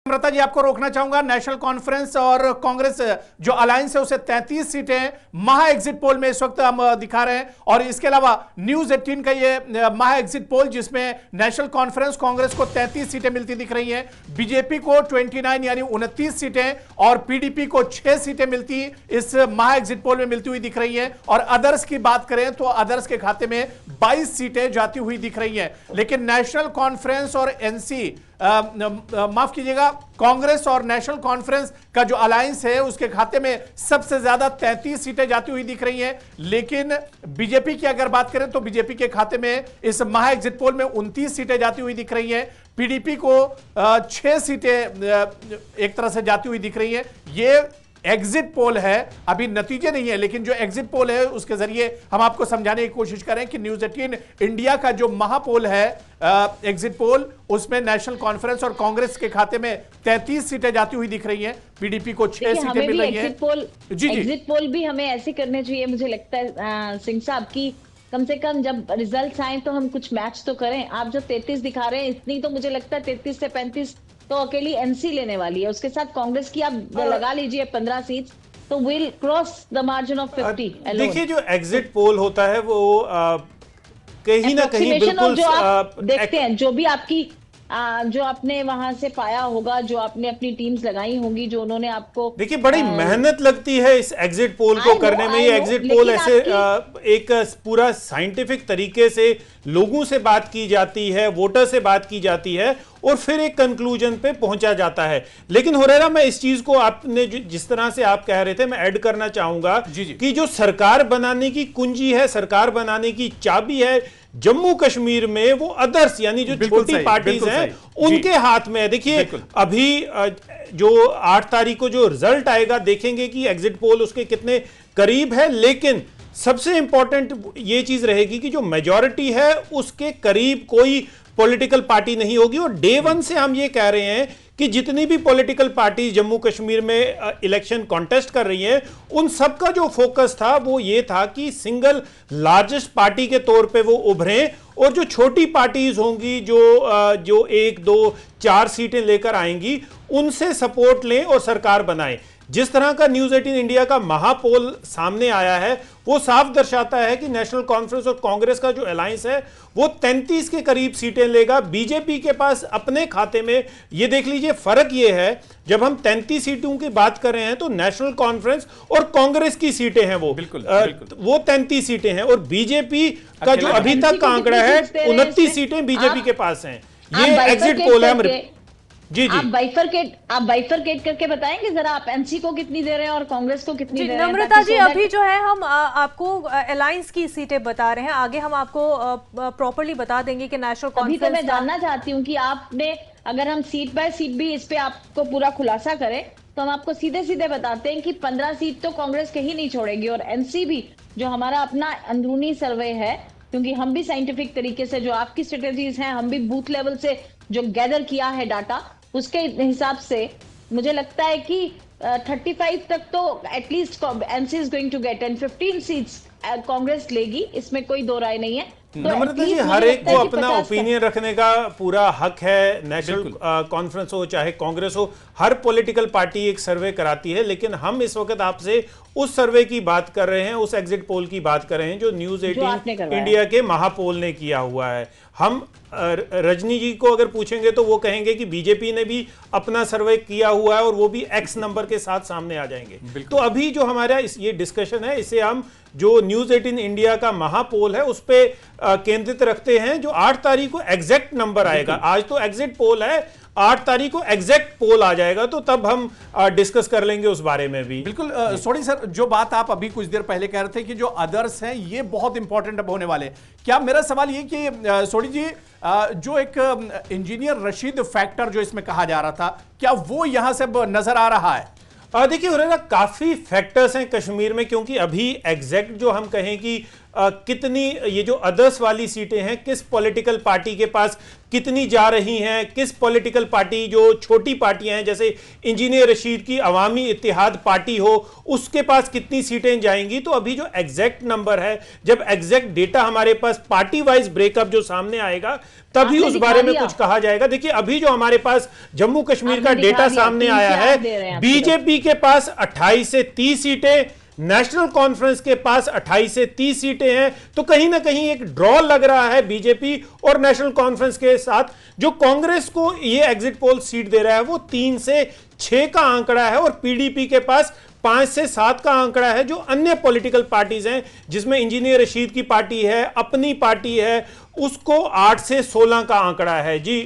नम्रता जी, आपको रोकना चाहूंगा। नेशनल कॉन्फ्रेंस और कांग्रेस जो अलायंस है उसे 33 सीटें महा एग्जिट पोल में इस वक्त हम दिखा रहे हैं। और इसके अलावा न्यूज 18 का ये महा एग्जिट पोल जिसमें नेशनल कॉन्फ्रेंस कांग्रेस को 33 सीटें मिलती दिख रही हैं, बीजेपी को 29 यानी 29 सीटें और पीडीपी को 6 सीटें मिलती इस महा एग्जिट पोल में मिलती हुई दिख रही हैं। और अदर्स की बात करें तो अदर्स के खाते में 22 सीटें जाती हुई दिख रही हैं। लेकिन नेशनल कॉन्फ्रेंस और एनसी माफ कीजिएगा, कांग्रेस और नेशनल कॉन्फ्रेंस का जो अलायंस है उसके खाते में सबसे ज्यादा 33 सीटें जाती हुई दिख रही हैं। लेकिन बीजेपी की अगर बात करें तो बीजेपी के खाते में इस महा एग्जिट पोल में 29 सीटें जाती हुई दिख रही हैं। पीडीपी को 6 सीटें एक तरह से जाती हुई दिख रही हैं। ये एग्जिट पोल है, अभी नतीजे नहीं है, लेकिन जो एग्जिट पोल है उसके जरिए हम आपको समझाने की कोशिश करें कि न्यूज 18 इंडिया का जो महापोल है एग्जिट पोल, उसमें नेशनल कॉन्फ्रेंस और कांग्रेस के खाते में 33 सीटें जाती हुई दिख रही हैं, पीडीपी को 6 सीटें मिल रही हैं। एग्जिट पोल भी हमें ऐसे करने चाहिए, मुझे लगता है सिंह साहब की कम से कम जब रिजल्ट आए तो हम कुछ मैच तो करें। आप जो 33 दिखा रहे हैं इतनी, तो मुझे लगता है 33 से 35 तो अकेली एनसी लेने वाली है। उसके साथ कांग्रेस की आप लगा लीजिए 15 सीट, तो will cross the margin of 50। देखिए, जो एग्जिट पोल होता है वो कहीं ना कहीं बिल्कुल जो आप देखते हैं, जो भी आपकी जो आपने वहां से पाया होगा, जो आपने अपनी टीम्स लगाई होंगी, जो उन्होंने आपको, देखिए बड़ी मेहनत लगती है इस एग्जिट पोल को करने में। ये एग्जिट पोल ऐसे एक पूरा साइंटिफिक तरीके से लोगों से बात की जाती है, वोटर से बात की जाती है और फिर एक कंक्लूजन पे पहुंचा जाता है। लेकिन हुरैरा, मैं इस चीज को आपने जिस तरह से आप कह रहे थे, मैं ऐड करना चाहूंगा कि जो सरकार बनाने की कुंजी है, सरकार बनाने की चाबी है जम्मू कश्मीर में, वो अदर्स यानी जो छोटी पार्टीज हैं उनके हाथ में है। देखिए अभी जो 8 तारीख को जो रिजल्ट आएगा, देखेंगे कि एग्जिट पोल उसके कितने करीब है। लेकिन सबसे इंपॉर्टेंट ये चीज रहेगी कि जो मेजॉरिटी है उसके करीब कोई पॉलिटिकल पार्टी नहीं होगी। और डे वन से हम ये कह रहे हैं कि जितनी भी पॉलिटिकल पार्टी जम्मू कश्मीर में इलेक्शन कॉन्टेस्ट कर रही हैं, उन सबका जो फोकस था वो ये था कि सिंगल लार्जेस्ट पार्टी के तौर पे वो उभरें और जो छोटी पार्टीज होंगी, जो 1, 2, 4 सीटें लेकर आएंगी, उनसे सपोर्ट लें और सरकार बनाएं। जिस तरह का न्यूज 18 इंडिया का महापोल सामने आया है वो साफ दर्शाता है कि नेशनल कॉन्फ्रेंस और कांग्रेस का जो अलायंस है वो 33 के करीब सीटें लेगा। बीजेपी के पास अपने खाते में, ये देख लीजिए फर्क ये है, जब हम 33 सीटों की बात कर रहे हैं तो नेशनल कॉन्फ्रेंस और कांग्रेस की सीटें हैं वो 33 सीटें हैं, और बीजेपी का जो अभी तक का आंकड़ा है 29 सीटें बीजेपी के पास हैं। ये एग्जिट पोल है। जी जी, आप बाइफरकेट करके बताएंगे जरा, आप एनसी को कितनी दे रहे हैं और कांग्रेस को कितनी दे रहे हैं? नम्रता जी, अभी जो है हम आपको अलायंस की सीटें बता रहे हैं, आगे हम आपको प्रॉपर्ली बता देंगे कि नेशनल कॉन्फ्रेंस। अभी तो मैं जानना चाहती हूँ कि आपने, अगर हम सीट बाय सीट भी इस पे आपको पूरा खुलासा करें तो हम आपको सीधे सीधे बताते हैं कि 15 सीट तो कांग्रेस कहीं नहीं छोड़ेगी। और एनसी भी, जो हमारा अपना अंदरूनी सर्वे है, क्योंकि हम भी साइंटिफिक तरीके से, जो आपकी स्ट्रेटेजीज हैं, हम भी बूथ लेवल से जो गैदर किया है डाटा, उसके हिसाब से मुझे लगता है कि 35 तक तो at least NC is going to get, and 15 seats Congress लेगी, इसमें कोई दो राय नहीं है। नम्रता जी, हर एक को अपना ओपिनियन रखने का पूरा हक है। नेशनल कॉन्फ्रेंस हो चाहे कांग्रेस हो, हर पॉलिटिकल पार्टी एक सर्वे कराती है। लेकिन हम इस वक्त आपसे उस सर्वे की बात कर रहे हैं, उस एग्जिट पोल की बात कर रहे हैं जो न्यूज 18 इंडिया के महापोल ने किया हुआ है। हम रजनी जी को अगर पूछेंगे तो वो कहेंगे कि बीजेपी ने भी अपना सर्वे किया हुआ है और वो भी एक्स नंबर के साथ सामने आ जाएंगे। तो अभी जो हमारा ये डिस्कशन है, इसे हम जो न्यूज 18 इंडिया का महापोल है उस पे केंद्रित रखते हैं। जो 8 तारीख को एग्जैक्ट नंबर आएगा, आज तो एग्जिट पोल है, 8 तारीख को एग्जैक्ट पोल आ जाएगा तो तब हम डिस्कस कर लेंगे उस बारे में भी। बिल्कुल सोडी सर, जो बात आप अभी कुछ देर पहले कह रहे थे कि जो अदर्स हैं ये बहुत इंपॉर्टेंट अब होने वाले, क्या मेरा सवाल ये कि सोडी जी, जो एक इंजीनियर रशीद फैक्टर जो इसमें कहा जा रहा था, क्या वो यहां से नजर आ रहा है? देखिए हुरैरा, काफी फैक्टर्स हैं कश्मीर में, क्योंकि अभी एग्जैक्ट जो हम कहें कि कितनी ये जो अदर्स वाली सीटें हैं किस पॉलिटिकल पार्टी के पास कितनी जा रही हैं, किस पॉलिटिकल पार्टी जो छोटी पार्टियां हैं जैसे इंजीनियर रशीद की अवामी इत्तेहाद पार्टी हो उसके पास कितनी सीटें जाएंगी। तो अभी जो एग्जैक्ट नंबर है, जब एग्जैक्ट डेटा हमारे पास पार्टी वाइज ब्रेकअप जो सामने आएगा तभी उस बारे में कुछ कहा जाएगा। देखिए अभी जो हमारे पास जम्मू कश्मीर का डेटा सामने आया है, बीजेपी के पास 28 से 30 सीटें, नेशनल कॉन्फ्रेंस के पास 28 से 30 सीटें हैं। तो कहीं ना कहीं एक ड्रॉ लग रहा है बीजेपी और नेशनल कॉन्फ्रेंस के साथ। जो कांग्रेस को ये एग्जिट पोल सीट दे रहा है वो 3 से 6 का आंकड़ा है और पीडीपी के पास 5 से 7 का आंकड़ा है। जो अन्य पॉलिटिकल पार्टीज हैं जिसमें इंजीनियर रशीद की पार्टी है, अपनी पार्टी है, उसको 8 से 16 का आंकड़ा है। जी